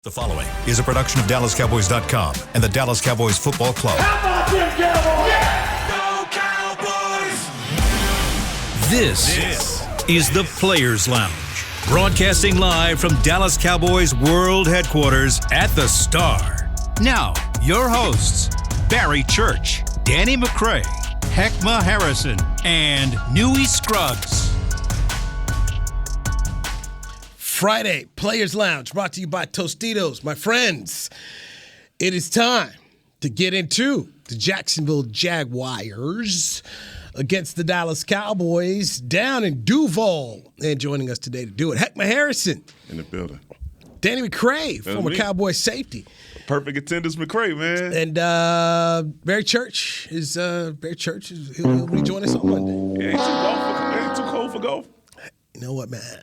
The following is a production of DallasCowboys.com and the Dallas Cowboys Football Club. How about them Cowboys? Yeah! Go Cowboys! This is the Players Lounge, broadcasting live from Dallas Cowboys World Headquarters at the Star. Now, your hosts, Barry Church, Danny McCray, Heckma Harrison, and Newey Scruggs. Friday, Players Lounge, brought to you by Tostitos. My friends, it is time to get into the Jacksonville Jaguars against the Dallas Cowboys down in Duval. And joining us today to do it, Heckma Harrison. In the building. Danny McCray, former Cowboys safety. Perfect attendance, McCray, man. And Barry Church is he'll rejoin us on Monday. Yeah, ain't too cold for golf. You know what, man?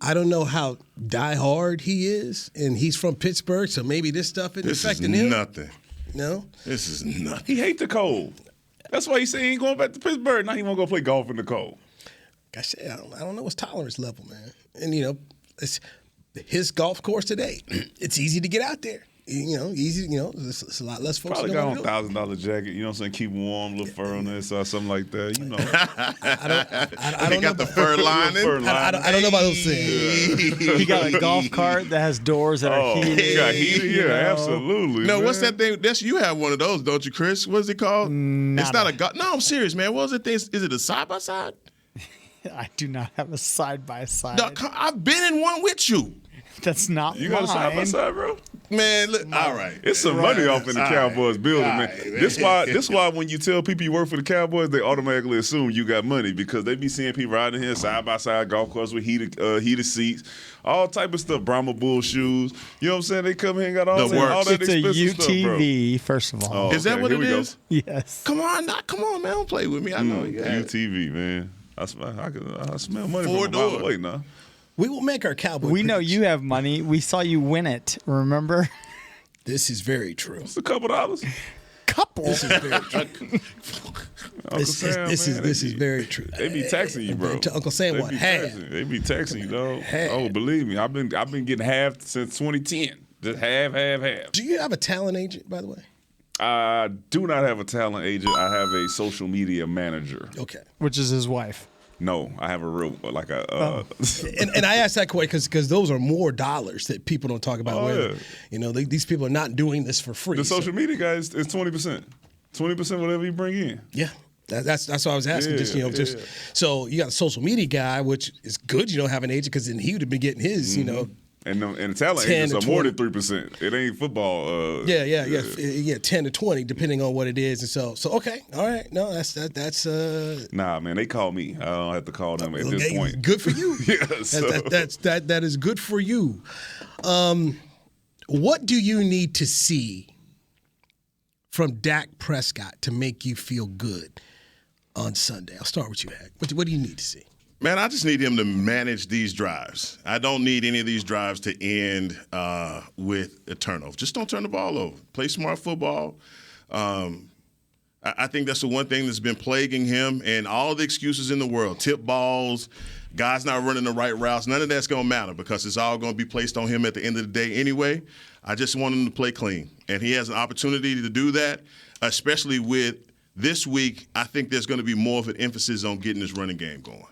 I don't know how diehard he is, and he's from Pittsburgh, so maybe this stuff isn't affecting him. This is nothing. No? This is nothing. He hate the cold. That's why he say he ain't going back to Pittsburgh. Now he won't go play golf in the cold. I said, I don't know his tolerance level, man. And, it's his golf course today. It's easy to get out there. Easy, it's a lot less folks. Probably got on $1,000 jacket, you know what I'm saying? Keep warm, little fur on this or something like that, I don't know got the fur lining. I don't know about those things. He got a golf cart that has doors that are heated. He got heated? Yeah, absolutely. No, man. what's that thing? You have one of those, don't you, Chris? What's it called? It's not a golf. No, I'm serious, man. What was it? Is it a side-by-side? I do not have a side-by-side. No, I've been in one with you. That's not You mine. got a side-by-side, bro? Man, look, all right. It's some money off in the Cowboys building, man. Right, This why when you tell people you work for the Cowboys, they automatically assume you got money because they be seeing people riding here side-by-side golf course with heated seats, all type of stuff, Brahma Bull shoes. You know what I'm saying? They come here and got all that It's a expensive UTV, stuff, first of all. bro. Is that what it is? Yes. Come on, man. Don't play with me. I know you got it. UTV, man. I smell money Four from a mile doors. away now. We will make our Cowboy We know predictions. you have money. We saw you win it, remember? This is very true. It's a couple dollars. Couple. This is very true. This is very true. They be taxing you, bro. To Uncle Sam, what? Half. They be taxing you, dog. Half. Oh, believe me, I've been getting half since 2010. Just half. Do you have a talent agent, by the way? I do not have a talent agent. I have a social media manager. Okay. Which is his wife. No, I have a real And I ask that question because those are more dollars that people don't talk about. Oh, yeah. These people are not doing this for free. The social media guy is 20%. 20% whatever you bring in. Yeah. That's what I was asking. Yeah, So you got a social media guy, which is good. You don't have an agent because then he would have been getting his, And the talent 10 agents to are more than 20. 3%. It ain't football. 10 to 20, depending on what it is. And so okay, all right. No, that's Nah, man, they call me. I don't have to call them at this point. Good for you. Yes. That is good for you. What do you need to see from Dak Prescott to make you feel good on Sunday? I'll start with you, Hank. What do you need to see? Man, I just need him to manage these drives. I don't need any of these drives to end with a turnover. Just don't turn the ball over. Play smart football. I think that's the one thing that's been plaguing him, and all the excuses in the world, tip balls, guys not running the right routes, none of that's going to matter because it's all going to be placed on him at the end of the day anyway. I just want him to play clean, and he has an opportunity to do that, especially with this week. I think there's going to be more of an emphasis on getting this running game going.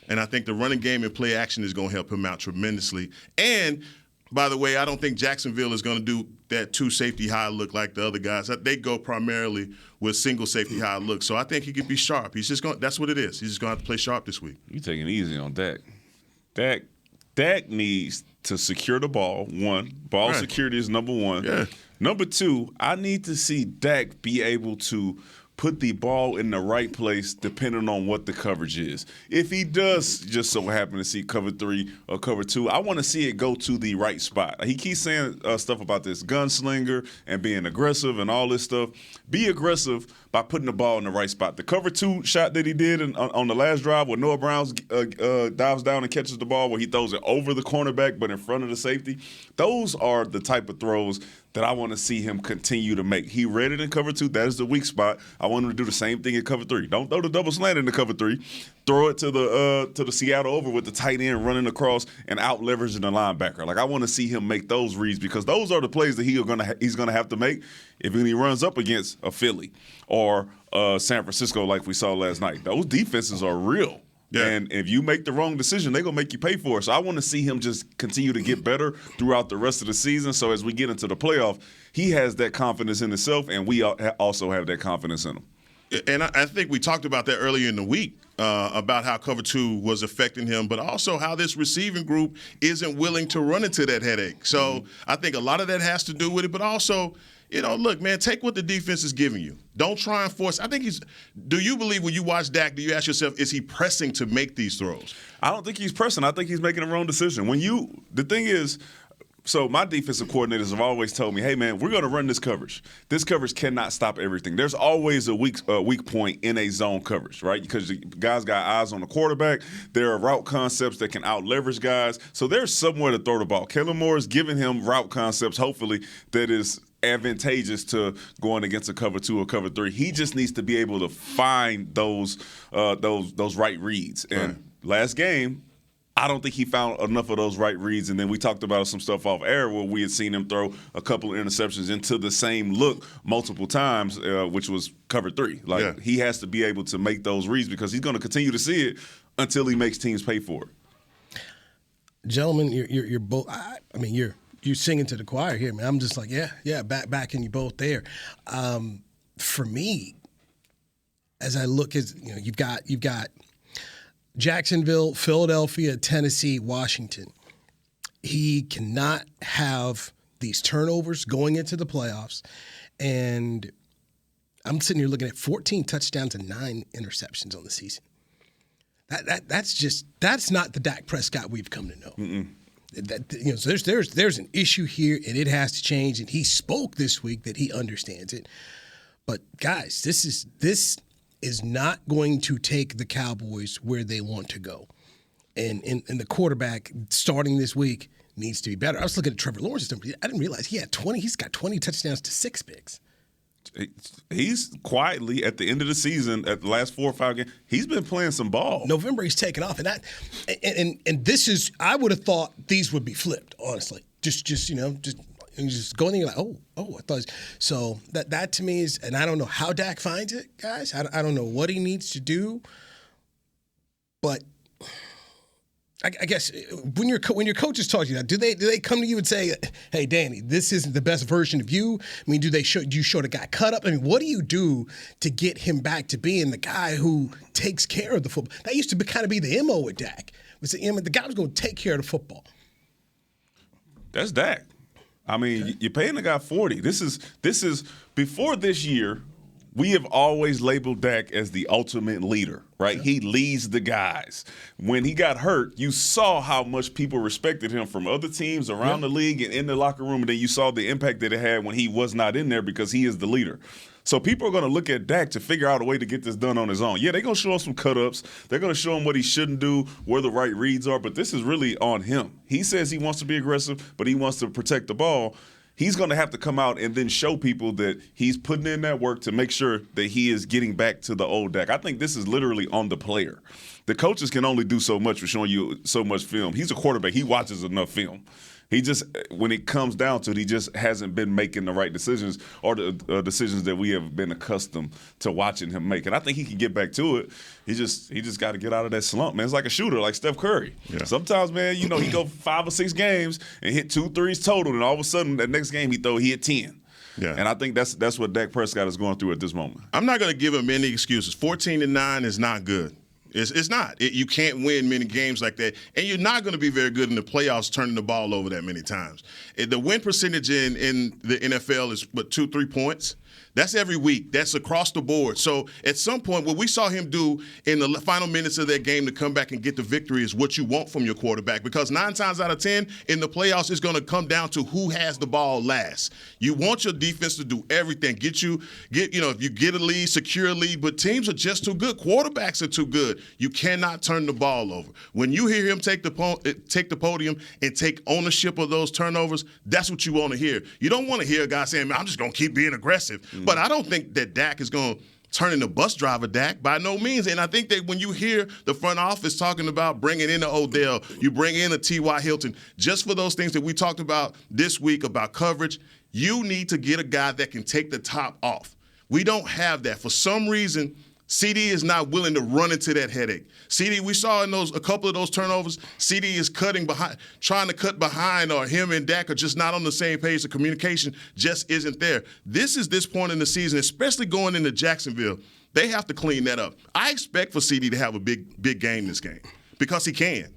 And I think the running game and play action is going to help him out tremendously. And, by the way, I don't think Jacksonville is going to do that two safety high look like the other guys. They go primarily with single safety high look. So I think he could be sharp. That's what it is. He's just going to have to play sharp this week. You taking it easy on Dak. Dak needs to secure the ball, one. Ball security is number one. Yeah. Number two, I need to see Dak be able to put the ball in the right place depending on what the coverage is. If he does just so happen to see cover 3 or cover 2, I want to see it go to the right spot. He keeps saying stuff about this gunslinger and being aggressive and all this stuff. Be aggressive by putting the ball in the right spot. The cover 2 shot that he did on the last drive where Noah Browns dives down and catches the ball where he throws it over the cornerback but in front of the safety, those are the type of throws that I want to see him continue to make. He read it in cover 2. That is the weak spot. I want him to do the same thing in cover 3. Don't throw the double slant in the cover 3. Throw it to the Seattle over with the tight end running across and out leveraging the linebacker. Like, I want to see him make those reads because those are the plays that he's gonna have to make if he runs up against a Philly or San Francisco like we saw last night. Those defenses are real. Yeah. And if you make the wrong decision, they're going to make you pay for it. So I want to see him just continue to get better throughout the rest of the season. So as we get into the playoff, he has that confidence in himself, and we also have that confidence in him. And I think we talked about that earlier in the week about how cover 2 was affecting him, but also how this receiving group isn't willing to run into that headache. So I think a lot of that has to do with it, but also – look, man, take what the defense is giving you. Don't try and force. I think do you believe when you watch Dak, do you ask yourself, is he pressing to make these throws? I don't think he's pressing. I think he's making the wrong decision. The thing is, so my defensive coordinators have always told me, hey, man, we're going to run this coverage. This coverage cannot stop everything. There's always a weak point in a zone coverage, right? Because the guys got eyes on the quarterback. There are route concepts that can out-leverage guys. So there's somewhere to throw the ball. Kellen Moore is giving him route concepts, hopefully, that is advantageous to going against a cover 2 or cover 3. He just needs to be able to find those right reads. And last game, I don't think he found enough of those right reads. And then we talked about some stuff off air where we had seen him throw a couple of interceptions into the same look multiple times, which was cover 3. He has to be able to make those reads because he's going to continue to see it until he makes teams pay for it. Gentlemen, you're both. You're singing to the choir here, man. I'm just like, backing you both there. For me, as I look at, you've got Jacksonville, Philadelphia, Tennessee, Washington. He cannot have these turnovers going into the playoffs. And I'm sitting here looking at 14 touchdowns and 9 interceptions on the season. That's not the Dak Prescott we've come to know. So there's an issue here, and it has to change. And he spoke this week that he understands it. But guys, this is not going to take the Cowboys where they want to go. And the quarterback starting this week needs to be better. I was looking at Trevor Lawrence's numbers. I didn't realize he's got 20 touchdowns to 6 picks. He's quietly at the end of the season, at the last 4 or 5 games, he's been playing some ball. November he's taken off, and this is, I would have thought these would be flipped, honestly. Just going there, you're like, I thought so. That to me is, and I don't know how Dak finds it, guys. I don't know what he needs to do, but I guess when your coaches talk to you, do they come to you and say, "Hey, Danny, this isn't the best version of you"? I mean, do you show the guy cut up? I mean, what do you do to get him back to being the guy who takes care of the football? That used to kind of be the MO with Dak. Was the guy was going to take care of the football. That's Dak. I mean, you're paying the guy $40. This is before this year. We have always labeled Dak as the ultimate leader, right? Yeah. He leads the guys. When he got hurt, you saw how much people respected him from other teams around the league and in the locker room, and then you saw the impact that it had when he was not in there because he is the leader. So people are going to look at Dak to figure out a way to get this done on his own. Yeah, they're going to show him some cut-ups. They're going to show him what he shouldn't do, where the right reads are, but this is really on him. He says he wants to be aggressive, but he wants to protect the ball. He's going to have to come out and then show people that he's putting in that work to make sure that he is getting back to the old Dak. I think this is literally on the player. The coaches can only do so much for showing you so much film. He's a quarterback. He watches enough film. He just, when it comes down to it, he just hasn't been making the right decisions or the decisions that we have been accustomed to watching him make. And I think he can get back to it. He just got to get out of that slump, man. It's like a shooter, like Steph Curry. Yeah. Sometimes, man, he go 5 or 6 games and hit 2 threes total, and all of a sudden, that next game he hit 10. Yeah. And I think that's what Dak Prescott is going through at this moment. I'm not going to give him any excuses. 14-9 is not good. It's not. You can't win many games like that, and you're not going to be very good in the playoffs turning the ball over that many times. The win percentage in the NFL is 2-3 points. That's every week. That's across the board. So at some point, what we saw him do in the final minutes of that game to come back and get the victory is what you want from your quarterback, because 9 times out of 10 in the playoffs, it's going to come down to who has the ball last. You want your defense to do everything. If you get a lead, secure a lead, but teams are just too good. Quarterbacks are too good. You cannot turn the ball over. When you hear him take the podium and take ownership of those turnovers, that's what you want to hear. You don't want to hear a guy saying, "Man, I'm just going to keep being aggressive." But I don't think that Dak is going to turn into bus driver Dak, by no means. And I think that when you hear the front office talking about bringing in an Odell, you bring in a T.Y. Hilton, just for those things that we talked about this week about coverage, you need to get a guy that can take the top off. We don't have that. For some reason, CD is not willing to run into that headache. CD, we saw in a couple of those turnovers, CD is trying to cut behind, or him and Dak are just not on the same page. The communication just isn't there. This is this point in the season, especially going into Jacksonville. They have to clean that up. I expect for CD to have a big game this game, because he can.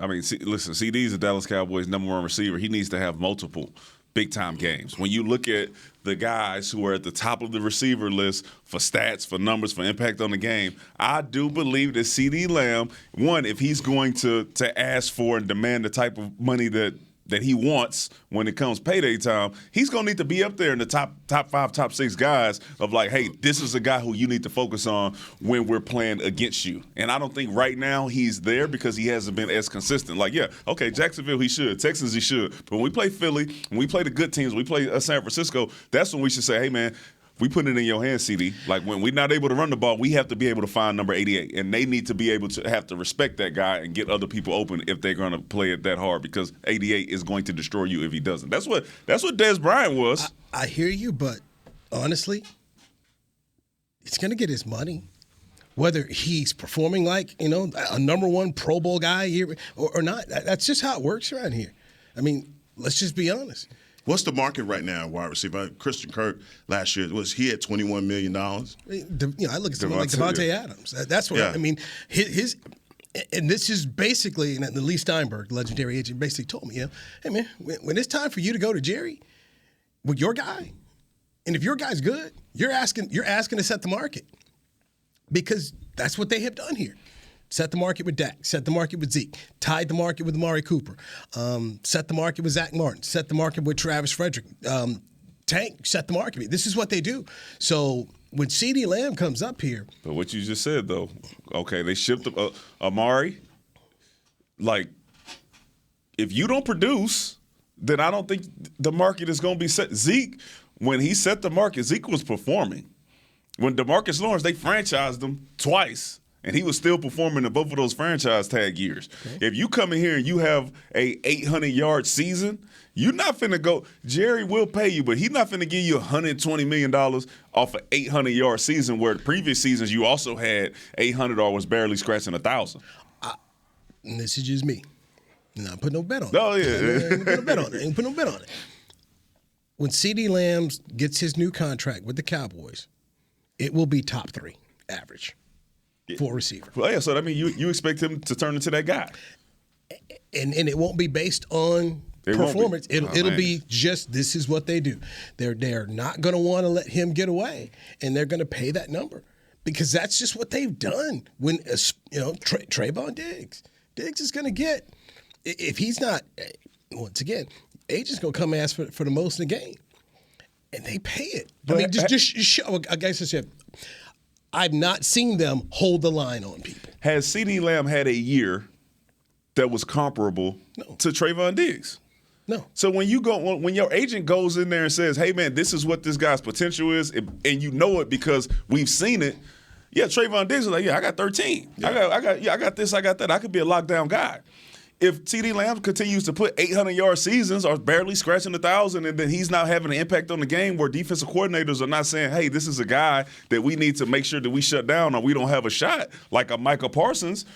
I mean, listen, CD is the Dallas Cowboys' #1 receiver. He needs to have multiple big-time games. When you look at the guys who are at the top of the receiver list for stats, for numbers, for impact on the game, I do believe that CeeDee Lamb, one, if he's going to ask for and demand the type of money that he wants when it comes payday time, he's going to need to be up there in the top 5, top 6 guys of like, hey, this is a guy who you need to focus on when we're playing against you. And I don't think right now he's there because he hasn't been as consistent. Like, yeah, okay, Jacksonville he should, Texans he should. But when we play Philly, when we play the good teams, we play San Francisco, that's when we should say, hey, man, we put it in your hands, CD. Like, when we're not able to run the ball, we have to be able to find number 88. And they need to be able to have to respect that guy and get other people open if they're going to play it that hard, because 88 is going to destroy you if he doesn't. That's what Dez Bryant was. I hear you, but honestly, he's going to get his money. Whether he's performing like, a #1 Pro Bowl guy here or not. That's just how it works around here. I mean, let's just be honest. What's the market right now, wide receiver? Christian Kirk last year, he had $21 million? I look at someone like Devontae Adams. That's what I mean. His and this is basically, and Lee Steinberg, legendary agent, basically told me, hey man, when it's time for you to go to Jerry with your guy, and if your guy's good, you're asking to set the market, because that's what they have done here. Set the market with Dak. Set the market with Zeke. Tied the market with Amari Cooper. Set the market with Zach Martin. Set the market with Travis Frederick. Tank, set the market. This is what they do. So when CeeDee Lamb comes up here. But what you just said, though, okay, they shipped Amari. Like, if you don't produce, then I don't think the market is going to be set. Zeke, when he set the market, Zeke was performing. When DeMarcus Lawrence, they franchised him twice. And he was still performing in both of those franchise tag years. Okay. If you come in here and you have a 800-yard season, you're not finna go. Jerry will pay you, but he's not finna give you $120 million off an 800-yard season, where the previous seasons you also had 800 or was barely scratching 1,000. And this is just me. Not put no bet on it. Oh, yeah. Ain't put no bet on it. When CeeDee Lamb gets his new contract with the Cowboys, it will be top 3 average. For a receiver. Well, yeah, so I mean, you expect him to turn into that guy. And it won't be based on performance. It'll be just, this is what they do. They're not going to want to let him get away, and they're going to pay that number, because that's just what they've done. When Trayvon Diggs is going to get, if he's not, once again, agent's going to come ask for the most in the game, and they pay it. But, I mean, just show. I guess I said, I've not seen them hold the line on people. Has CeeDee Lamb had a year that was comparable to Trayvon Diggs? No. So when your agent goes in there and says, hey, man, this is what this guy's potential is, and you know it because we've seen it, yeah, Trayvon Diggs is like, yeah, I got 13. Yeah. I got this, I got that. I could be a lockdown guy. If CeeDee Lamb continues to put 800-yard seasons or barely scratching 1,000, and then he's not having an impact on the game, where defensive coordinators are not saying, hey, this is a guy that we need to make sure that we shut down or we don't have a shot, like a Micah Parsons,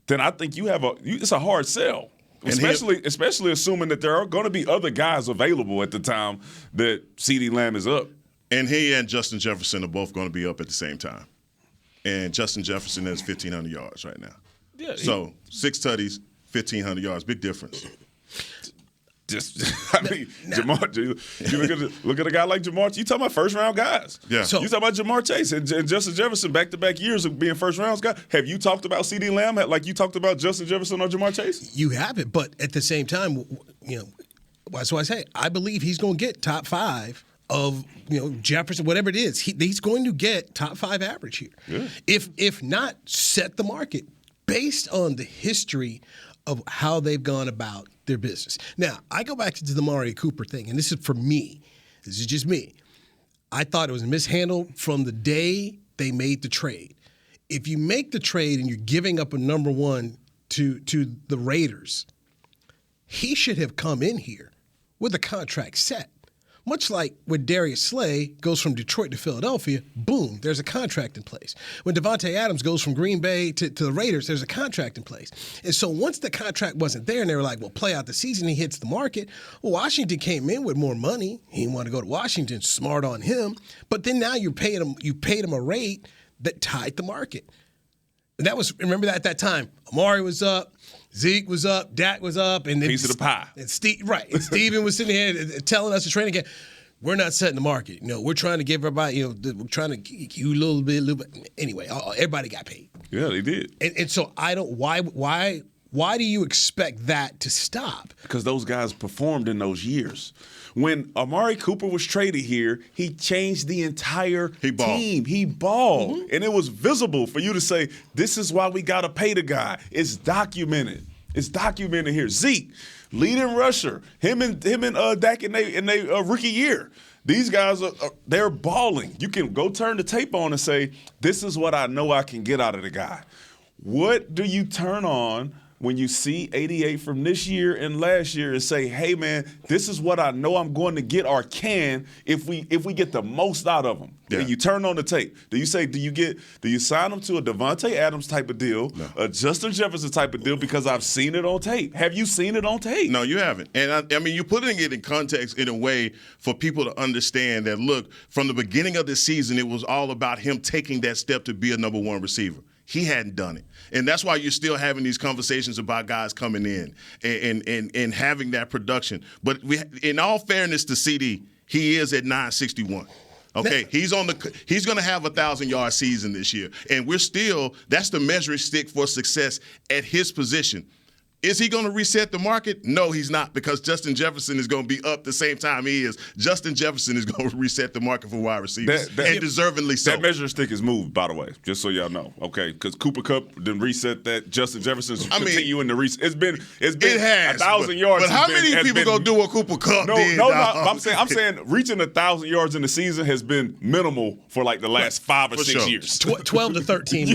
then I think it's a hard sell. Especially assuming that there are going to be other guys available at the time that CeeDee Lamb is up. And he and Justin Jefferson are both going to be up at the same time. And Justin Jefferson has 1,500 yards right now. Yeah. So 6 tutties, 1,500 yards, big difference. Jamar. You look at a guy like Jamar. You talking about first round guys? Yeah. So- You talking about Jamar Chase and Justin Jefferson back-to-back years of being first round guys. Have you talked about CeeDee Lamb like you talked about Justin Jefferson or Jamar Chase? You haven't, but at the same time, that's why I say I believe he's going to get top 5 of Jefferson, whatever it is. He's going to get top 5 average here. Yeah. If not, set the market based on the history of how they've gone about their business. Now, I go back to the Amari Cooper thing, and this is for me. This is just me. I thought it was mishandled from the day they made the trade. If you make the trade and you're giving up a number 1 to the Raiders, he should have come in here with a contract set. Much like when Darius Slay goes from Detroit to Philadelphia, boom, there's a contract in place. When Devontae Adams goes from Green Bay to the Raiders, there's a contract in place. And so once the contract wasn't there and they were like, well, play out the season, he hits the market. Well, Washington came in with more money. He didn't want to go to Washington, smart on him. But then now you paid him a rate that tied the market. And that was, remember that at that time, Amari was up, Zeke was up, Dak was up, and then Piece of the pie. And and Steven was sitting here telling us to train again. We're not setting the market. We're trying to give everybody, we're trying to give you a little bit. Anyway, everybody got paid. Yeah, they did. And so I don't. Why do you expect that to stop? Because those guys performed in those years. When Amari Cooper was traded here, he changed the entire team. He balled. Mm-hmm. And it was visible for you to say, this is why we got to pay the guy. It's documented. It's documented here. Zeke, leading rusher. Him and Dak in their rookie year. These guys, they're balling. You can go turn the tape on and say, this is what I know I can get out of the guy. What do you turn on when you see 88 from this year and last year and say, hey, man, this is what I know I'm going to get or can if we get the most out of them? Yeah. And you turn on the tape. Do you sign them to a Devontae Adams type of deal, a Justin Jefferson type of deal because I've seen it on tape? Have you seen it on tape? No, you haven't. And I mean, you're putting it in context in a way for people to understand that, look, from the beginning of the season, it was all about him taking that step to be a number 1 receiver. He hadn't done it. And that's why you're still having these conversations about guys coming in and having that production. But in all fairness to CD, he is at 961. Okay, he's going to have a 1,000-yard season this year. And that's the measuring stick for success at his position. Is he going to reset the market? No, he's not, because Justin Jefferson is going to be up the same time he is. Justin Jefferson is going to reset the market for wide receivers, and deservingly so. That measuring stick is moved, by the way, just so y'all know, okay? Because Cooper Kupp didn't reset that. Justin Jefferson's continuing to reset. It's been 1,000 yards. But how many people going to do what Cooper Kupp did? No. I'm saying reaching 1,000 yards in the season has been minimal for like the last 5 or 6 years. 12 to 13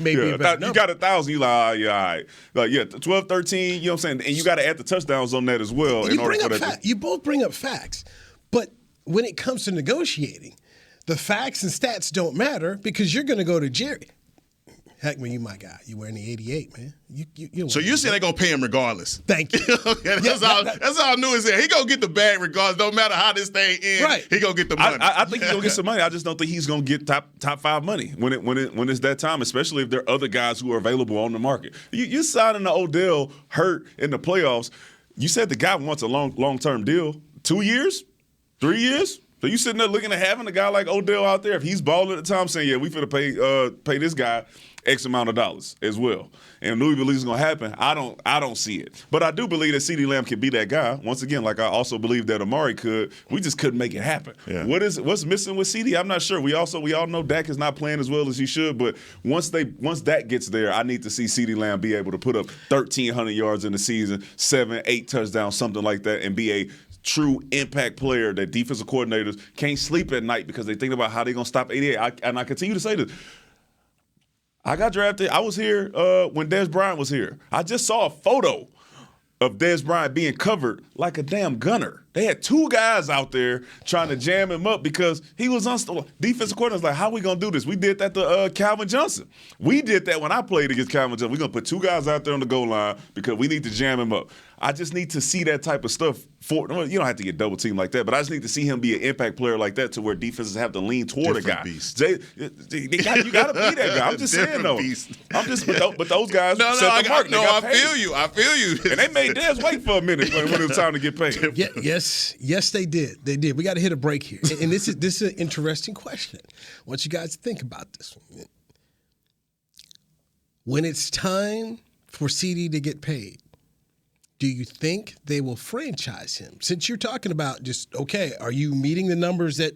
maybe a better number. You got 1,000, you like, all right. 12, 13, you know what I'm saying? And you got to add the touchdowns on that as well. You both bring up facts, but when it comes to negotiating, the facts and stats don't matter because you're going to go to Jerry. Heckman, you my guy. You wearing the 88, man. So you saying they're going to pay him regardless? Thank you. Okay, that's all new is there. He going to get the bag regardless. No matter how this thing ends, right. He going to get the money. I think he's going to get some money. I just don't think he's going to get top 5 money when it's that time, especially if there are other guys who are available on the market. You're signing the Odell hurt in the playoffs. You said the guy wants a long-term deal. 2 years? 3 years? So you sitting there looking at having a guy like Odell out there, if he's balling at the time, saying, yeah, we finna pay this guy X amount of dollars as well. And Louis believes it's going to happen. I don't see it. But I do believe that CeeDee Lamb can be that guy. Once again, like I also believe that Amari could. We just couldn't make it happen. Yeah. What's missing with CeeDee? I'm not sure. We all know Dak is not playing as well as he should, but once Dak gets there, I need to see CeeDee Lamb be able to put up 1,300 yards in the season, 7, 8 touchdowns, something like that, and be a true impact player that defensive coordinators can't sleep at night because they think about how they're going to stop 88. And I continue to say this. I got drafted. I was here when Dez Bryant was here. I just saw a photo of Dez Bryant being covered like a damn gunner. They had 2 guys out there trying to jam him up because he was unstoppable. Defensive coordinator was like, how we going to do this? We did that to Calvin Johnson. We did that when I played against Calvin Johnson. We're going to put 2 guys out there on the goal line because we need to jam him up. I just need to see that type of stuff. You don't have to get double teamed like that, but I just need to see him be an impact player like that to where defenses have to lean toward a guy. Beast. You got to be that guy. I'm just saying though. But those guys set the mark. I feel you. And they made Dez wait for a minute when it was time to get paid. Yes, they did. They did. We got to hit a break here, and this is an interesting question. I want you guys to think about this. When it's time for CD to get paid, do you think they will franchise him? Since you're talking about just, okay, are you meeting the numbers that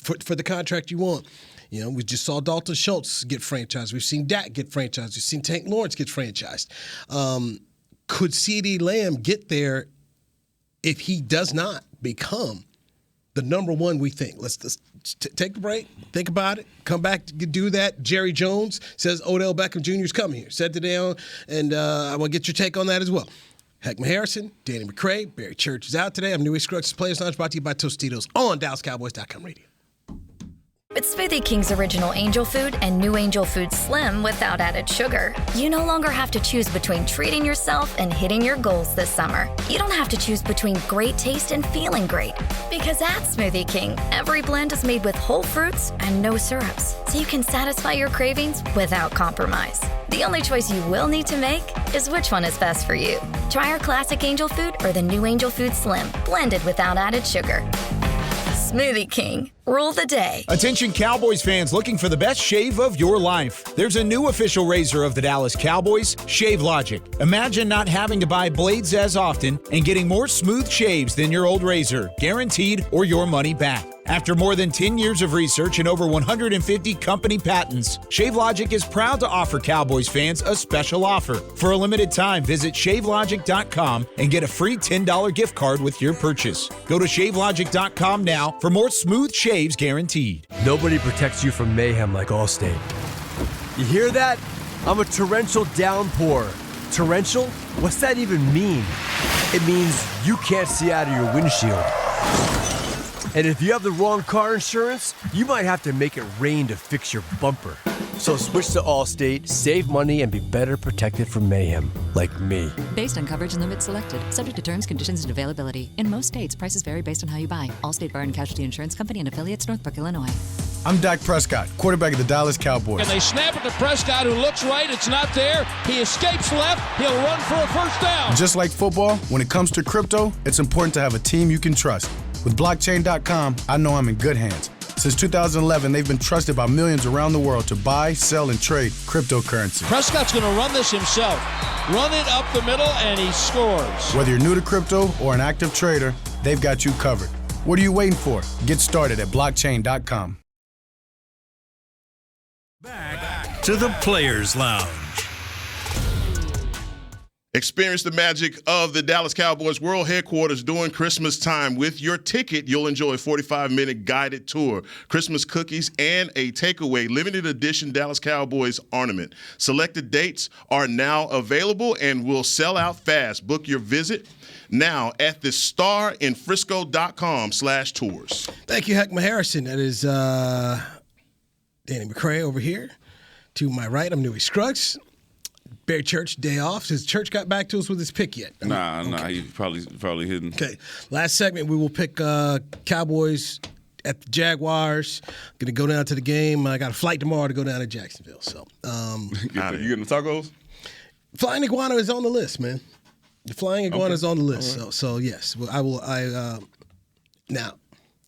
for the contract you want? You know, we just saw Dalton Schultz get franchised. We've seen Dak get franchised. We've seen Tank Lawrence get franchised. Could CeeDee Lamb get there if he does not become the number one we think? Let's take a break, think about it, come back to do that. Jerry Jones says Odell Beckham Jr. is coming here. Set it down, and I want to get your take on that as well. Heckman Harrison, Danny McCray, Barry Church is out today. I'm Newey Scruggs, Players Lounge, brought to you by Tostitos on DallasCowboys.com radio. It's Smoothie King's original angel food and new angel food slim without added sugar. You no longer have to choose between treating yourself and hitting your goals this summer. You don't have to choose between great taste and feeling great. Because at Smoothie King, every blend is made with whole fruits and no syrups, so you can satisfy your cravings without compromise. The only choice you will need to make is which one is best for you. Try our classic angel food or the new angel food slim, blended without added sugar. Smoothie King. Rule the day. Attention Cowboys fans looking for the best shave of your life. There's a new official razor of the Dallas Cowboys, Shave Logic. Imagine not having to buy blades as often and getting more smooth shaves than your old razor, guaranteed or your money back. After more than 10 years of research and over 150 company patents, ShaveLogic is proud to offer Cowboys fans a special offer. For a limited time, visit ShaveLogic.com and get a free $10 gift card with your purchase. Go to ShaveLogic.com now for more smooth shaves guaranteed. Nobody protects you from mayhem like Allstate. You hear that? I'm a torrential downpour. Torrential? What's that even mean? It means you can't see out of your windshield. And if you have the wrong car insurance, you might have to make it rain to fix your bumper. So switch to Allstate, save money, and be better protected from mayhem, like me. Based on coverage and limits selected, subject to terms, conditions, and availability. In most states, prices vary based on how you buy. Allstate Bar and Casualty Insurance Company and affiliates, Northbrook, Illinois. I'm Dak Prescott, quarterback of the Dallas Cowboys. And they snap it to Prescott, who looks right. It's not there. He escapes left. He'll run for a first down. Just like football, when it comes to crypto, it's important to have a team you can trust. With blockchain.com, I know I'm in good hands. Since 2011, they've been trusted by millions around the world to buy, sell, and trade cryptocurrency. Prescott's going to run this himself. Run it up the middle, and he scores. Whether you're new to crypto or an active trader, they've got you covered. What are you waiting for? Get started at blockchain.com. Back to the Players Lounge. Experience the magic of the Dallas Cowboys World Headquarters during Christmas time. With your ticket, you'll enjoy a 45-minute guided tour, Christmas cookies, and a takeaway limited edition Dallas Cowboys ornament. Selected dates are now available and will sell out fast. Book your visit now at thestarinfrisco.com/tours. Thank you, Heckman Harrison. That is Danny McCray over here. To my right, I'm Newey Scruggs. Barry Church, day off. Has Church got back to us with his pick yet? Nah, he probably hidden. Okay. Last segment, we will pick Cowboys at the Jaguars. Going to go down to the game. I got a flight tomorrow to go down to Jacksonville. So, you getting the tacos? Flying Iguana is on the list, man. The Flying Iguana is on the list. Right. So yes, I will. Now,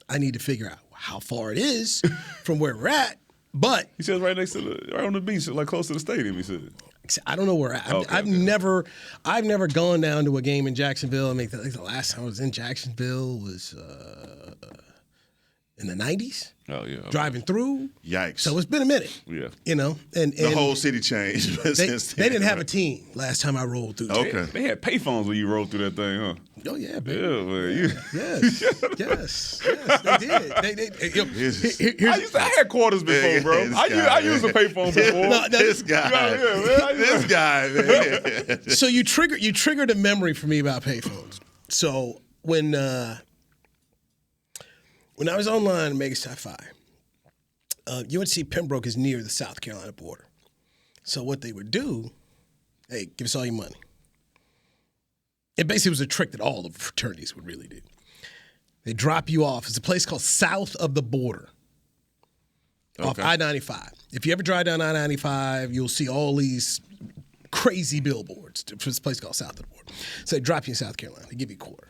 I need to figure out how far it is from where we're at. But he says right next to right on the beach, like close to the stadium. He said. I don't know where I've never gone down to a game in Jacksonville. I mean, the last time I was in Jacksonville was in the 90s. Oh yeah, driving through. Yikes! So it's been a minute. Yeah, you know, and the whole city changed. They didn't have a team last time I rolled through. Okay, they had payphones when you rolled through that thing, huh? Oh yeah, baby. Yeah, man. Yes, they did. I had quarters before, bro. I used a payphone before. This guy, man. So you triggered a memory for me about payphones. So when when I was online in Mega Sci-Fi, UNC Pembroke is near the South Carolina border. So what they would do, hey, give us all your money. It basically was a trick that all the fraternities would really do. They drop you off. It's a place called South of the Border off I-95. If you ever drive down I-95, you'll see all these crazy billboards for this place called South of the Border. So they drop you in South Carolina. They give you a quarter.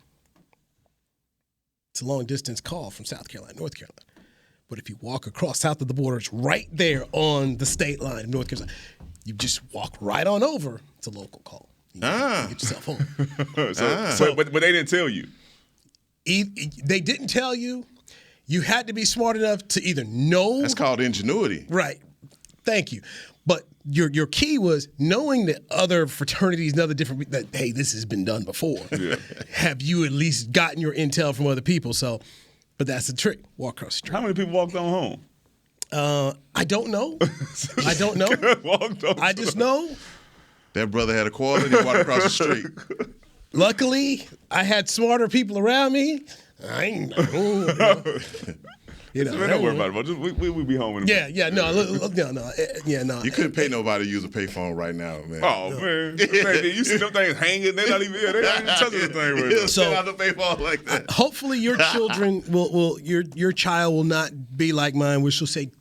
It's a long-distance call from South Carolina, North Carolina. But if you walk across South of the Border, it's right there on the state line of North Carolina. You just walk right on over. It's a local call. You get yourself home. But they didn't tell you. They didn't tell you. You had to be smart enough to either know. That's called ingenuity. Right. Thank you. But your key was knowing that other fraternities and other different, that, hey, this has been done before. Yeah. Have you at least gotten your intel from other people? So, but that's the trick. Walk across the street. How many people walked on home? I don't know. I don't know. I just know. That brother had a quarter and he walked across the street. Luckily, I had smarter people around me. I ain't know. Don't worry about it. We'll be home in a minute. No. You couldn't pay nobody to use a payphone right now, man. Oh, man. You see them things hanging. They're not even touching the thing right now. So out the payphone like that. Hopefully your children your child will not be like mine, which will say,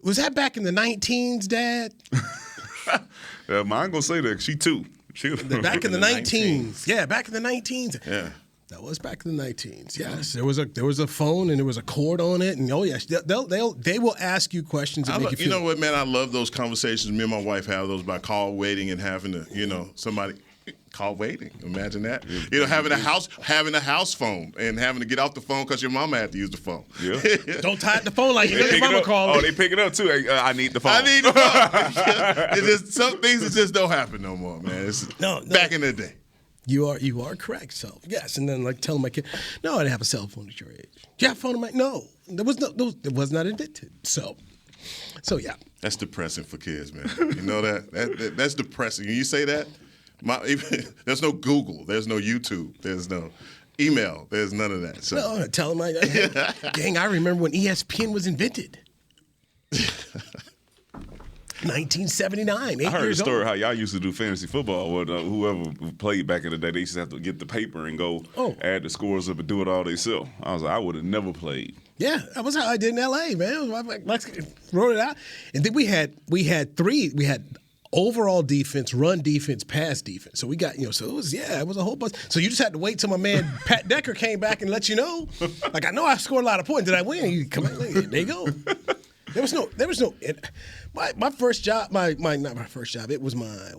was that back in the 19s, Dad? Mine gonna say that. She too. Back in the 19s. Yeah, back in the 19s. Yeah. That was back in the 19s. Yes, there was a phone and there was a cord on it, and yes, they will ask you questions that make you feel. You know what, man? I love those conversations. Me and my wife have those by call waiting and having to, somebody call waiting. Imagine that. Having a house phone and having to get off the phone because your mama had to use the phone. Yeah. Don't tie up the phone like your mama called. Oh, they pick it up too. Hey, I need the phone. It's just some things that just don't happen no more, man. No. Back in the day. You are correct. So yes, and then telling my kid, no, I didn't have a cell phone at your age. Do you have a phone? No, it was not invented. So yeah. That's depressing for kids, man. You know that's depressing. When you say that, there's no Google, there's no YouTube, there's no email, there's none of that. So. No, tell them, dang, I remember when ESPN was invented. 1979, I heard a story how y'all used to do fantasy football. Whoever played back in the day, they used to have to get the paper and go add the scores up and do it all themselves. I was like, I would have never played. Yeah, that was how I did in L.A., man. I wrote it out. And then we had three. We had overall defense, run defense, pass defense. So we got, so it was a whole bunch. So you just had to wait till my man Pat Decker came back and let you know. Like, I know I scored a lot of points. Did I win? You come on, there you go. There was no. My first job, not my first job. It was my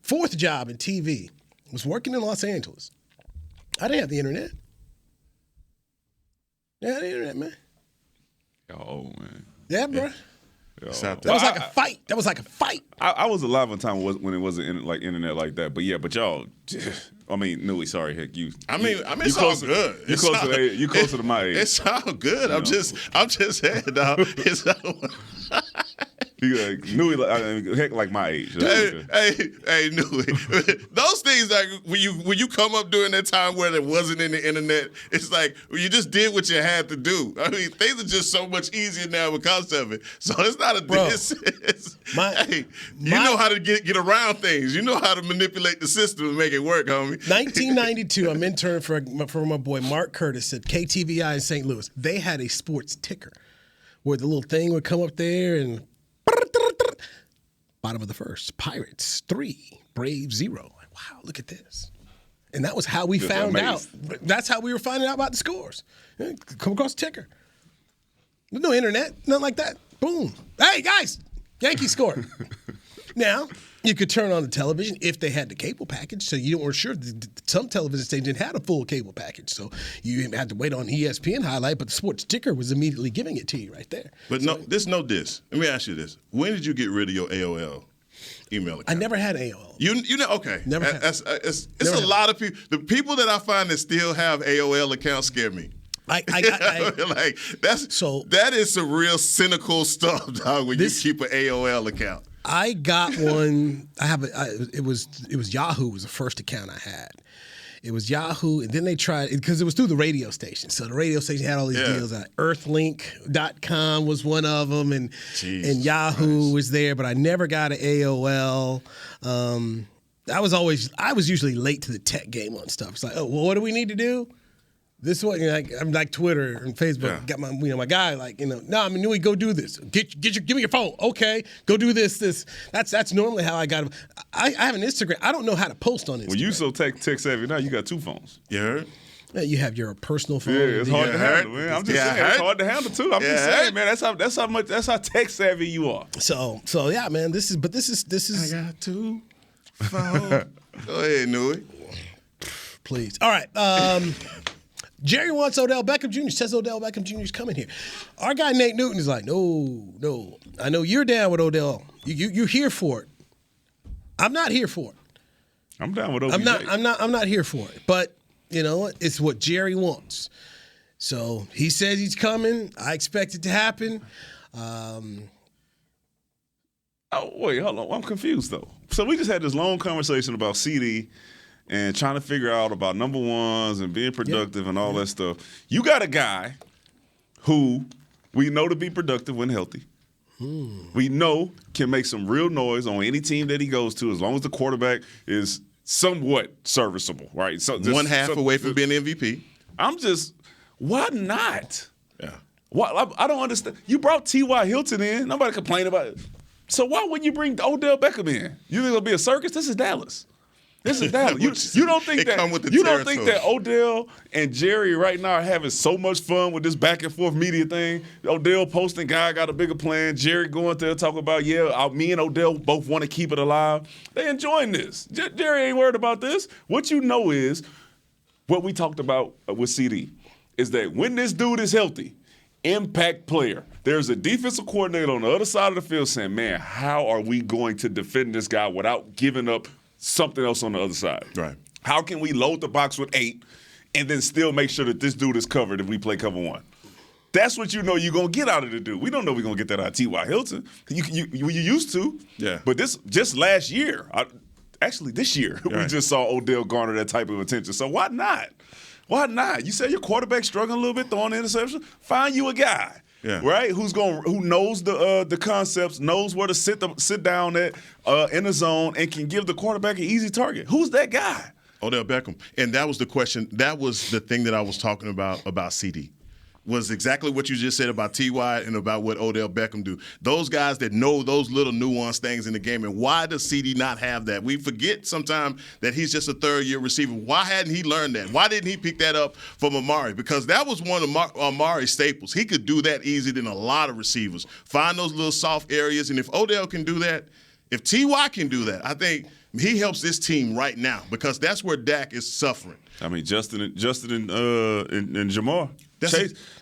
fourth job in TV. Was working in Los Angeles. I didn't have the internet. Yeah, the internet, man. Oh man. Yeah, bro. Yeah. That was like a fight. I was alive on time when it wasn't like internet like that. But y'all. I mean, Newey, sorry, heck, you. It's all good. You closer to my age. It's all good. I'm just saying, dog. It's all. Newey, heck, like my age. Hey, Newey. Those things, like when you come up during that time where there wasn't any internet, it's like you just did what you had to do. I mean, things are just so much easier now because of it. So it's not a diss. You know how to get around things. You know how to manipulate the system and make it work, homie. 1992, I'm intern for my boy Mark Curtis at KTVI in St. Louis. They had a sports ticker where the little thing would come up there and bottom of the first, Pirates 3, Braves 0. Like, wow, look at this. And that was how we found out. That's how we were finding out about the scores. Come across the ticker. There's no internet, nothing like that. Boom. Hey, guys, Yankees scored. Now, you could turn on the television if they had the cable package, so you weren't sure. Some television stations had a full cable package, so you had to wait on ESPN highlight, but the sports ticker was immediately giving it to you right there. But no diss. Let me ask you this. When did you get rid of your AOL email account? I never had AOL. You know, okay. Never had. It's a lot of people. The people that I find that still have AOL accounts scare me. That is some real cynical stuff, dog, when you keep an AOL account. I got one. It was Yahoo was the first account I had. It was Yahoo, and then they tried because it was through the radio station. So the radio station had all these deals. Earthlink.com was one of them, and Yahoo was there, but I never got an AOL. I was usually late to the tech game on stuff. It's like, oh, well, what do we need to do? This one, I'm like Twitter and Facebook. Yeah. Got my guy Nui, go do this. Give me your phone. Okay, go do this. That's normally how I got him. I have an Instagram. I don't know how to post on Instagram. Well, you so tech savvy now. You got 2 phones. You heard? You have your personal phone. Yeah, it's hard to handle, man. I'm just saying, it's hard to handle too. I'm just saying, man. That's how tech savvy you are. So yeah, man. This is. I got 2 phones. Go ahead, Nui. Please. All right. Jerry wants Odell Beckham Jr. Says Odell Beckham Jr. is coming here. Our guy Nate Newton is like, no. I know you're down with Odell. You're here for it. I'm not here for it. I'm down with OBJ. I'm not here for it. But you know what? It's what Jerry wants. So he says he's coming. I expect it to happen. Oh wait, hold on. I'm confused though. So we just had this long conversation about CD. And trying to figure out about number ones and being productive and all that stuff. You got a guy who we know to be productive when healthy. We know can make some real noise on any team that he goes to as long as the quarterback is somewhat serviceable, right? So one half away from being MVP. Why not? Yeah. I don't understand. You brought T.Y. Hilton in. Nobody complained about it. So why wouldn't you bring Odell Beckham in? You think it'll be a circus? This is Dallas. You don't think that Odell and Jerry right now are having so much fun with this back and forth media thing? Odell posting, guy got a bigger plan. Jerry going there talk about, me and Odell both want to keep it alive. They enjoying this. Jerry ain't worried about this. What you know is what we talked about with CD is that when this dude is healthy, impact player. There's a defensive coordinator on the other side of the field saying, man, how are we going to defend this guy without giving up something else on the other side? Right. How can we load the box with 8 and then still make sure that this dude is covered if we play cover 1? That's what you know you're going to get out of the dude. We don't know we're going to get that out of T.Y. Hilton. You used to. Yeah. But just last year, this year, we just saw Odell garner that type of attention. So why not? Why not? You say your quarterback struggling a little bit, throwing an interception? Find you a guy. Yeah. Right? Who knows the concepts, knows where to sit down at in the zone, and can give the quarterback an easy target. Who's that guy? Odell Beckham. And that was the question. That was the thing that I was talking about CD. Was exactly what you just said about T.Y. and about what Odell Beckham do. Those guys that know those little nuanced things in the game. And why does CD not have that? We forget sometimes that he's just a third-year receiver. Why hadn't he learned that? Why didn't he pick that up from Amari? Because that was one of Amari's staples. He could do that easier than a lot of receivers. Find those little soft areas. And if Odell can do that, if T.Y. can do that, I think he helps this team right now because that's where Dak is suffering. I mean, Justin and Jamar.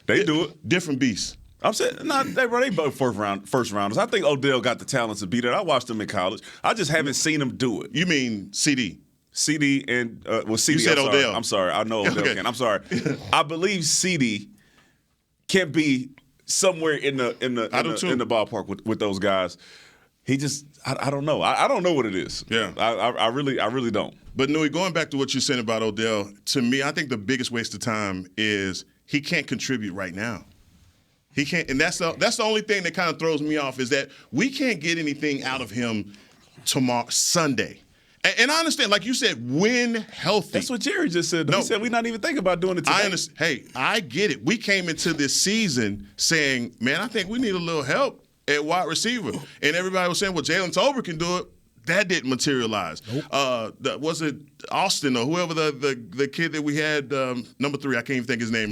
They do it. Different beasts. I'm saying, they both first rounders. I think Odell got the talent to beat it. I watched him in college. I just haven't seen him do it. You mean CD? CD and CD. You said Odell. I'm sorry. I know Odell can. I'm sorry. I believe CD can be somewhere in the ballpark with those guys. He just, I don't know. I don't know what it is. Yeah. I really don't. But Nui, going back to what you're saying about Odell, to me, I think the biggest waste of time is he can't contribute right now. He can't, and that's the only thing that kind of throws me off is that we can't get anything out of him tomorrow, Sunday. And I understand, like you said, when healthy. That's what Jerry just said. No, he said we're not even thinking about doing it today. I understand. Hey, I get it. We came into this season saying, man, I think we need a little help at wide receiver. And everybody was saying, well, Jalen Tolbert can do it. That didn't materialize. Nope. Was it Austin or whoever the kid that we had, number 3, I can't even think his name.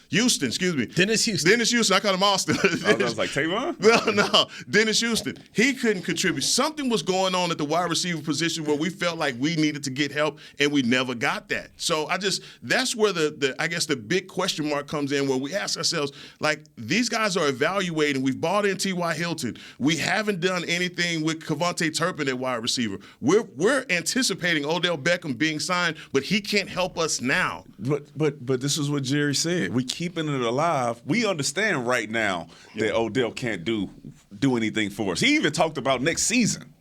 Houston, excuse me. Dennis Houston. I called him Austin. I was like, Tavon? No. Dennis Houston. He couldn't contribute. Something was going on at the wide receiver position where we felt like we needed to get help, and we never got that. So that's where I guess the big question mark comes in, where we ask ourselves, like, these guys are evaluating. We've bought in T.Y. Hilton. We haven't done anything with Kevontae Turpin at wide receiver. We're anticipating Odell Beckham being signed, but he can't help us now. But this is what Jerry said. We keeping it alive. We understand right now that Odell can't do do anything for us. He even talked about next season.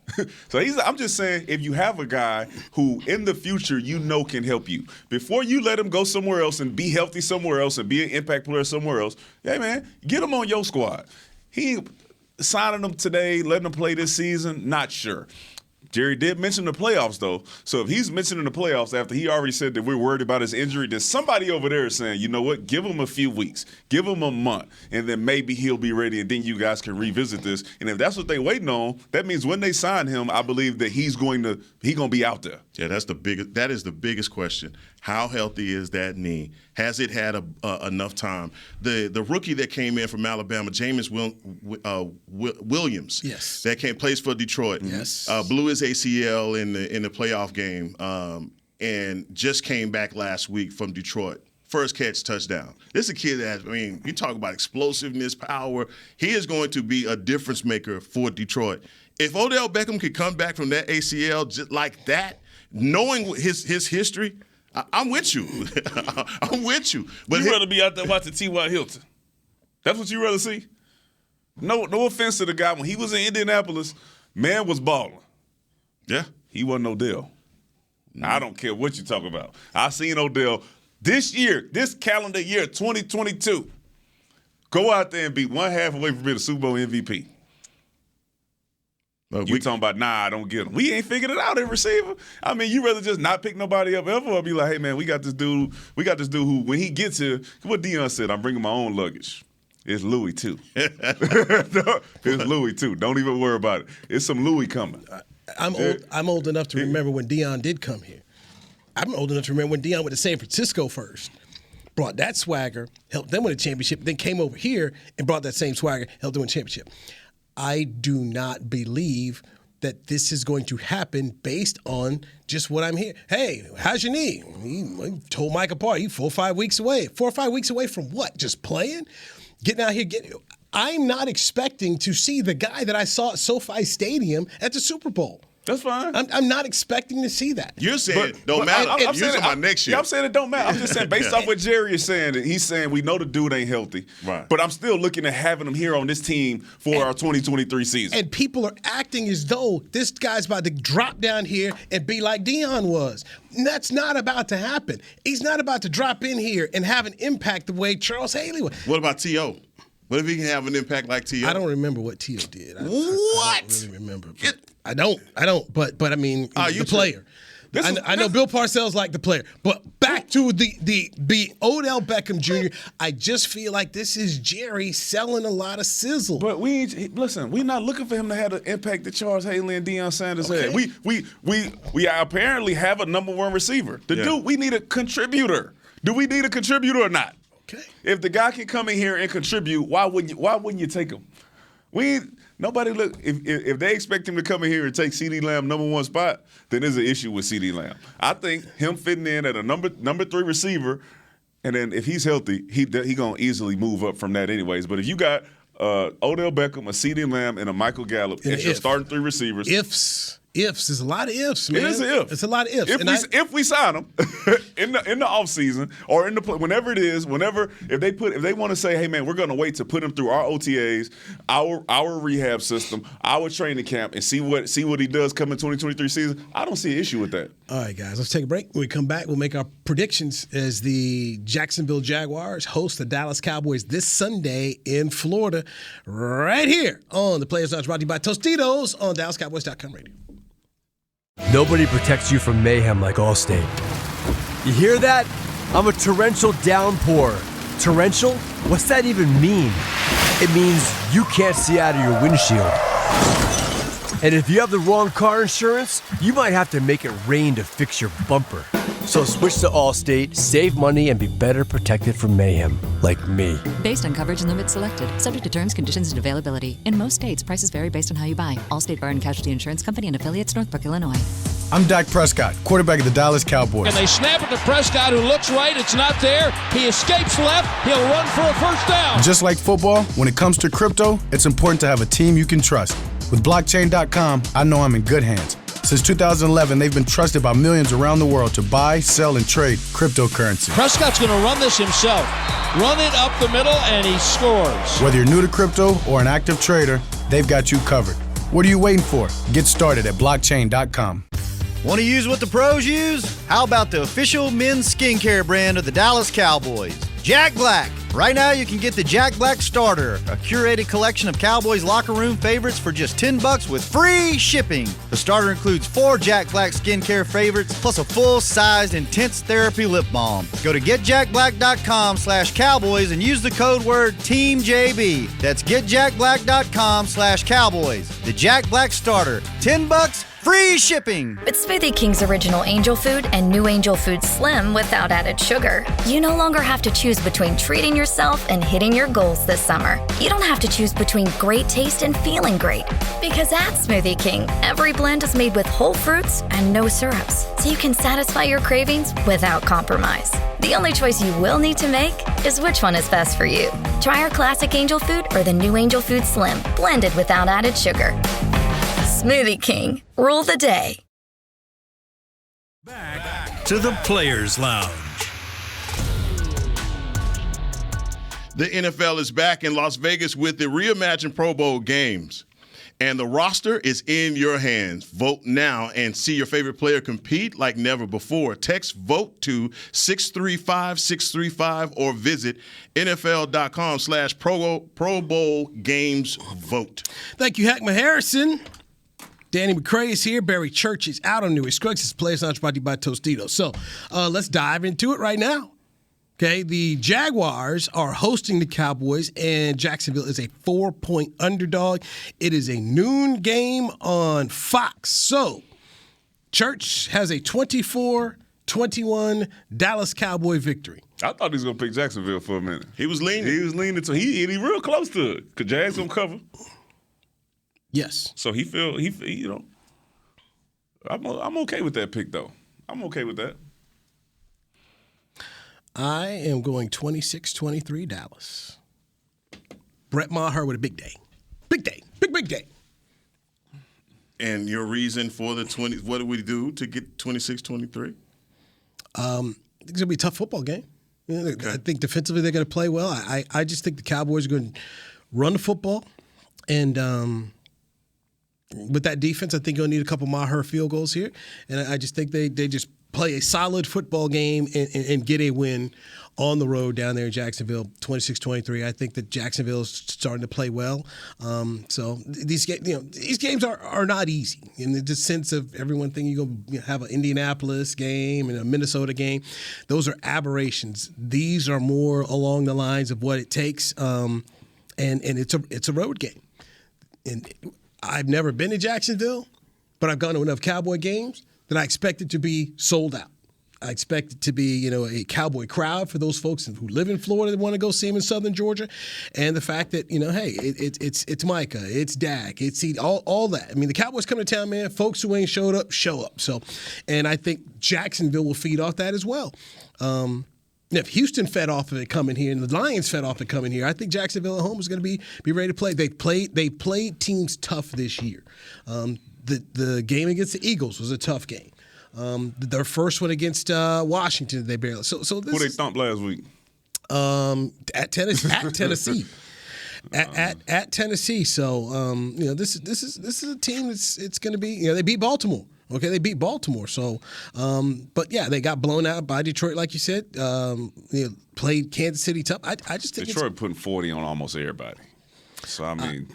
So I'm just saying, if you have a guy who in the future can help you, before you let him go somewhere else and be healthy somewhere else and be an impact player somewhere else, hey, man, get him on your squad. He signing him today, letting him play this season, not sure. Jerry did mention the playoffs, though. So if he's mentioning the playoffs after he already said that we're worried about his injury, then somebody over there is saying, you know what, give him a few weeks, give him a month, and then maybe he'll be ready, and then you guys can revisit this. And if that's what they're waiting on, that means when they sign him, I believe that he's going to be out there. Yeah, that is the biggest question. How healthy is that knee? Has it had enough time? The rookie that came in from Alabama, Jameis Williams, yes, that plays for Detroit, yes, blew his ACL in the playoff game, and just came back last week from Detroit. First catch, touchdown. This is a kid that, you talk about explosiveness, power. He is going to be a difference maker for Detroit. If Odell Beckham could come back from that ACL just like that, knowing his history, I'm with you. I'm with you. But you'd rather be out there watching T.Y. Hilton. That's what you rather see? No offense to the guy. When he was in Indianapolis, man was balling. Yeah. He wasn't Odell. I don't care what you talk about. I seen Odell this calendar year, 2022, go out there and be one half away from being a Super Bowl MVP. You talking about, I don't get him. We ain't figured it out at receiver. You rather just not pick nobody up ever or be like, hey, man, we got this dude who, when he gets here, what Deion said, I'm bringing my own luggage. It's Louis, too. It's Louis, too. Don't even worry about it. It's some Louis coming. I'm old enough to remember when Deion did come here. I'm old enough to remember when Deion went to San Francisco first. Brought that swagger, helped them win a championship, then came over here and brought that same swagger, helped them win a championship. I do not believe that this is going to happen based on just what I'm hearing. Hey, how's your knee? He told Mike apart. He's 4 or 5 weeks away. 4 or 5 weeks away from what? Just playing? Getting out here, I'm not expecting to see the guy that I saw at SoFi Stadium at the Super Bowl. That's fine. I'm not expecting to see that. You're saying it don't matter. You're talking about next year. Yeah, I'm saying it don't matter. I'm just saying based off what Jerry is saying, that he's saying we know the dude ain't healthy. Right. But I'm still looking at having him here on this team for our 2023 season. And people are acting as though this guy's about to drop down here and be like Deion was. And that's not about to happen. He's not about to drop in here and have an impact the way Charles Haley was. What about T.O.? What if he can have an impact like T.O.? I don't remember what T.O. did. What? I don't really remember. I don't. But the player. I know Bill Parcells liked the player. But back to the Odell Beckham Jr., I just feel like this is Jerry selling a lot of sizzle. But we're not looking for him to have the impact that Charles Haley and Deion Sanders had. We apparently have a number one receiver. Dude, we need a contributor. Do we need a contributor or not? Okay. If the guy can come in here and contribute, why wouldn't you take him? Nobody look. If they expect him to come in here and take CeeDee Lamb number one spot, then there's an issue with CeeDee Lamb. I think him fitting in at a number 3 receiver, and then if he's healthy, he gonna easily move up from that anyways. But if you got Odell Beckham, a CeeDee Lamb, and a Michael Gallup as your starting 3 receivers, Ifs. There's a lot of ifs, man. It is an if. It's a lot of ifs. If we sign them in the offseason or whenever it is, if they want to say, hey man, we're going to wait to put him through our OTAs, our rehab system, our training camp, and see what he does come in 2023 season, I don't see an issue with that. All right, guys, let's take a break. When we come back, we'll make our predictions as the Jacksonville Jaguars host the Dallas Cowboys this Sunday in Florida, right here on the Players Lounge, brought to you by Tostitos on DallasCowboys.com radio. Nobody protects you from mayhem like Allstate. You hear that? I'm a torrential downpour. Torrential? What's that even mean? It means you can't see out of your windshield. And if you have the wrong car insurance, you might have to make it rain to fix your bumper. So switch to Allstate, save money, and be better protected from mayhem, like me. Based on coverage and limits selected, subject to terms, conditions, and availability. In most states, prices vary based on how you buy. Allstate Bar and Casualty Insurance Company and affiliates, Northbrook, Illinois. I'm Dak Prescott, quarterback of the Dallas Cowboys. And they snap it to Prescott, who looks right. It's not there. He escapes left. He'll run for a first down. Just like football, when it comes to crypto, it's important to have a team you can trust. With blockchain.com, I know I'm in good hands. Since 2011, they've been trusted by millions around the world to buy, sell, and trade cryptocurrency. Prescott's going to run this himself. Run it up the middle, and he scores. Whether you're new to crypto or an active trader, they've got you covered. What are you waiting for? Get started at blockchain.com. Want to use what the pros use? How about the official men's skincare brand of the Dallas Cowboys, Jack Black? Right now, you can get the Jack Black Starter, a curated collection of Cowboys locker room favorites for just $10 with free shipping. The starter includes 4 Jack Black skincare favorites, plus a full-sized intense therapy lip balm. Go to getjackblack.com/Cowboys and use the code word TEAMJB. That's getjackblack.com/Cowboys. The Jack Black Starter, $10, free shipping. With Smoothie King's original Angel Food and new Angel Food Slim without added sugar, you no longer have to choose between treating yourself and hitting your goals this summer. You don't have to choose between great taste and feeling great. Because at Smoothie King, every blend is made with whole fruits and no syrups, so you can satisfy your cravings without compromise. The only choice you will need to make is which one is best for you. Try our classic Angel Food or the new Angel Food Slim, blended without added sugar. Smoothie King, rule the day. Back to the Players Lounge. The NFL is back in Las Vegas with the reimagined Pro Bowl games. And the roster is in your hands. Vote now and see your favorite player compete like never before. Text VOTE to 635-635 or visit NFL.com/Pro Bowl Games Vote. Thank you, Hackman Harrison. Danny McCray is here. Barry Church is out on New Scruggs. It's Players Lounge brought to you by Tostitos. So let's dive into it right now. Okay, the Jaguars are hosting the Cowboys, and Jacksonville is a 4-point underdog. It is a noon game on Fox. So Church has a 24-21 Dallas Cowboy victory. I thought he was going to pick Jacksonville for a minute. He was leaning. He real close to it. Because Jags going to cover. Yes. So I'm okay with that pick, though. I'm okay with that. I am going 26-23 Dallas. Brett Maher with a big day. Big day. Big day. And your reason for the 20, what do we do to get 26-23? I think it's going to be a tough football game. Okay. I think defensively they're going to play well. I just think the Cowboys are going to run the football. And with that defense, I think you'll need a couple Maher field goals here. And I just think they just play a solid football game and get a win on the road down there in Jacksonville, 26-23. I think that Jacksonville is starting to play well. So these games are not easy in the sense of everyone thinking you're going to have an Indianapolis game and a Minnesota game. Those are aberrations. These are more along the lines of what it takes, and it's a road game. And I've never been to Jacksonville, but I've gone to enough Cowboy games that I expect it to be sold out. I expect it to be, a Cowboy crowd for those folks who live in Florida that want to go see him in Southern Georgia, and the fact that it's Micah, it's Dak, it's all that. I mean, the Cowboys come to town, man. Folks who ain't showed up, show up. So, and I think Jacksonville will feed off that as well. If Houston fed off of it coming here and the Lions fed off it coming here, I think Jacksonville at home is going to be ready to play. They played teams tough this year. The game against the Eagles was a tough game. Their first one against Washington, they barely. So this who they thumped last week? At Tennessee. At Tennessee. So this is a team it's going to be. They beat Baltimore. Okay, they beat Baltimore. So, but yeah, they got blown out by Detroit, like you said. Played Kansas City tough. I just think Detroit putting 40 on almost everybody. So I mean,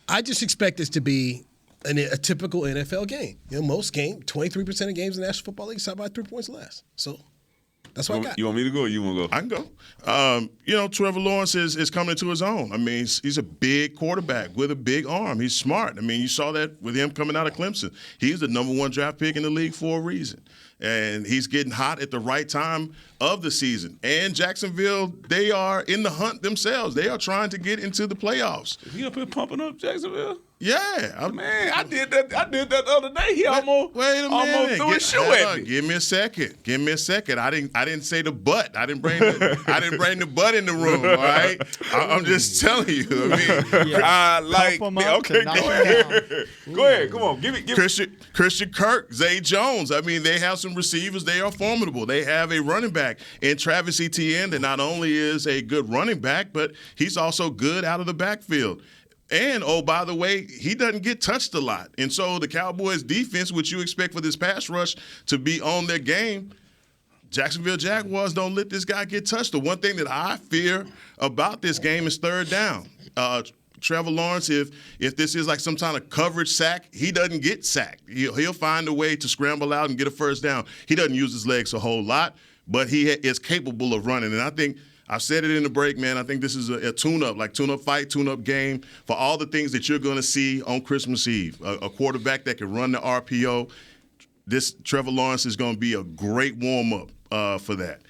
I just expect this to be a typical NFL game. Most games, 23% of games in the National Football League start by 3 points less. So that's what I got. You want me to go or you want to go? I can go. Trevor Lawrence is coming into his own. I mean, he's a big quarterback with a big arm. He's smart. I mean, you saw that with him coming out of Clemson. He's the number 1 draft pick in the league for a reason. And he's getting hot at the right time of the season. And Jacksonville, they are in the hunt themselves. They are trying to get into the playoffs. Is he up here pumping up Jacksonville? Yeah. Man, I did that the other day. He almost threw his shoe at me. Give me a second. I didn't say the butt. I didn't bring the butt in the room, all right? I'm just telling you. I mean, okay, go ahead. Go ahead. Come on. Give me Christian Kirk, Zay Jones. I mean, they have some receivers. They are formidable. They have a running back in Travis Etienne that not only is a good running back, but he's also good out of the backfield. And, oh, by the way, he doesn't get touched a lot. And so the Cowboys defense, which you expect for this pass rush to be on their game, Jacksonville Jaguars don't let this guy get touched. The one thing that I fear about this game is third down. Trevor Lawrence, if this is like some kind of coverage sack, he doesn't get sacked. He'll find a way to scramble out and get a first down. He doesn't use his legs a whole lot, but he is capable of running. And I think I said it in the break, man. I think this is a tune-up, like tune-up fight, tune-up game for all the things that you're going to see on Christmas Eve. A quarterback that can run the RPO. This Trevor Lawrence is going to be a great warm-up for that.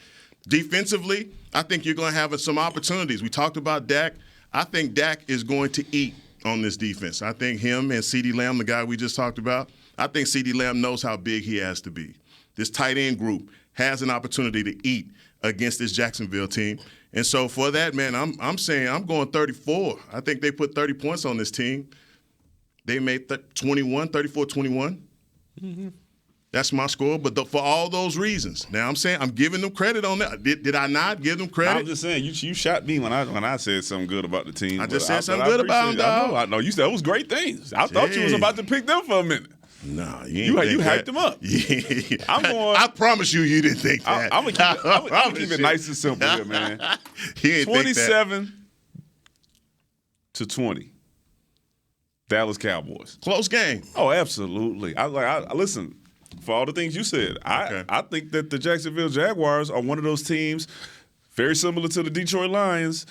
Defensively, I think you're going to have some opportunities. We talked about Dak. I think Dak is going to eat on this defense. I think him and CeeDee Lamb, the guy we just talked about, I think CeeDee Lamb knows how big he has to be. This tight end group has an opportunity to eat against this Jacksonville team. And so for that, man, I'm saying I'm going 34. I think they put 30 points on this team. They made 34-21. Mm-hmm. That's my score. But for all those reasons, now I'm saying I'm giving them credit on that. Did I not give them credit? I'm just saying you shot me when I said something good about the team. I just said something good about them, dog. I know you said it was great things. I thought you was about to pick them for a minute. No, you hyped them up. Yeah. I'm going. I promise you didn't think that. I'm gonna keep it nice and simple here, man. 27-20. Dallas Cowboys. Close game. Oh, absolutely. I listen. For all the things you said, I think that the Jacksonville Jaguars are one of those teams, very similar to the Detroit Lions,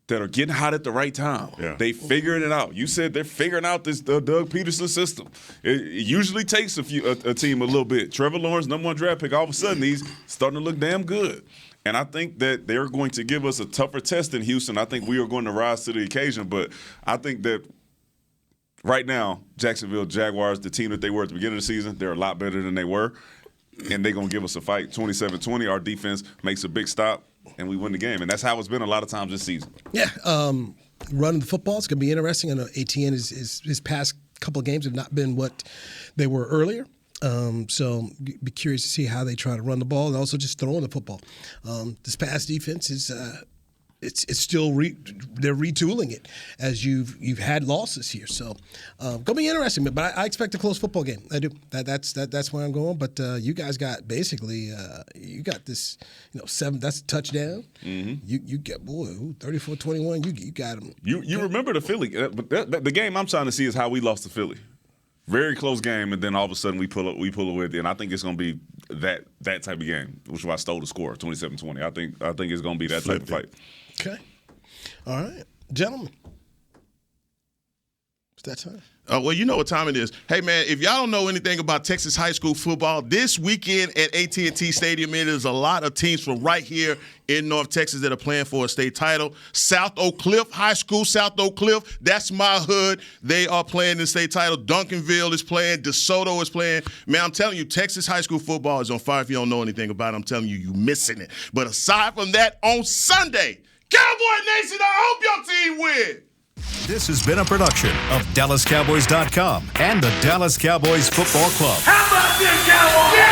that are getting hot at the right time. Yeah. They figuring it out. You said they're figuring out this Doug Peterson system. It usually takes a team a little bit. Trevor Lawrence, number 1 draft pick, all of a sudden he's starting to look damn good. And I think that they're going to give us a tougher test in Houston. I think we are going to rise to the occasion. But I think that right now, Jacksonville Jaguars, the team that they were at the beginning of the season, they're a lot better than they were. And they're going to give us a fight. 27-20, our defense makes a big stop, and we win the game. And that's how it's been a lot of times this season. Yeah, running the football is going to be interesting. I know ATN his past couple of games have not been what they were earlier. So be curious to see how they try to run the ball and also just throwing the football. This pass defense is it's still they're retooling it as you've had losses here. So gonna be interesting. But I expect a close football game. I do. That's where I'm going. But you guys got basically you got this 7. That's a touchdown. Mm-hmm. You got 34-21. You got them. You remember the Philly? But the game I'm trying to see is how we lost to Philly. Very close game, and then all of a sudden we pull away. And I think it's going to be that type of game, which is why I stole the score, 27-20. I think it's going to be that type of fight. Okay. All right. Gentlemen. It's that time. Well, you know what time it is. Hey, man, if y'all don't know anything about Texas high school football, this weekend at AT&T Stadium, it is a lot of teams from right here in North Texas that are playing for a state title. South Oak Cliff High School, South Oak Cliff, that's my hood. They are playing the state title. Duncanville is playing. DeSoto is playing. Man, I'm telling you, Texas high school football is on fire. If you don't know anything about it, I'm telling you, you're missing it. But aside from that, on Sunday, Cowboy Nation, I hope your team win. This has been a production of DallasCowboys.com and the Dallas Cowboys Football Club. How about this, Cowboys? Yeah!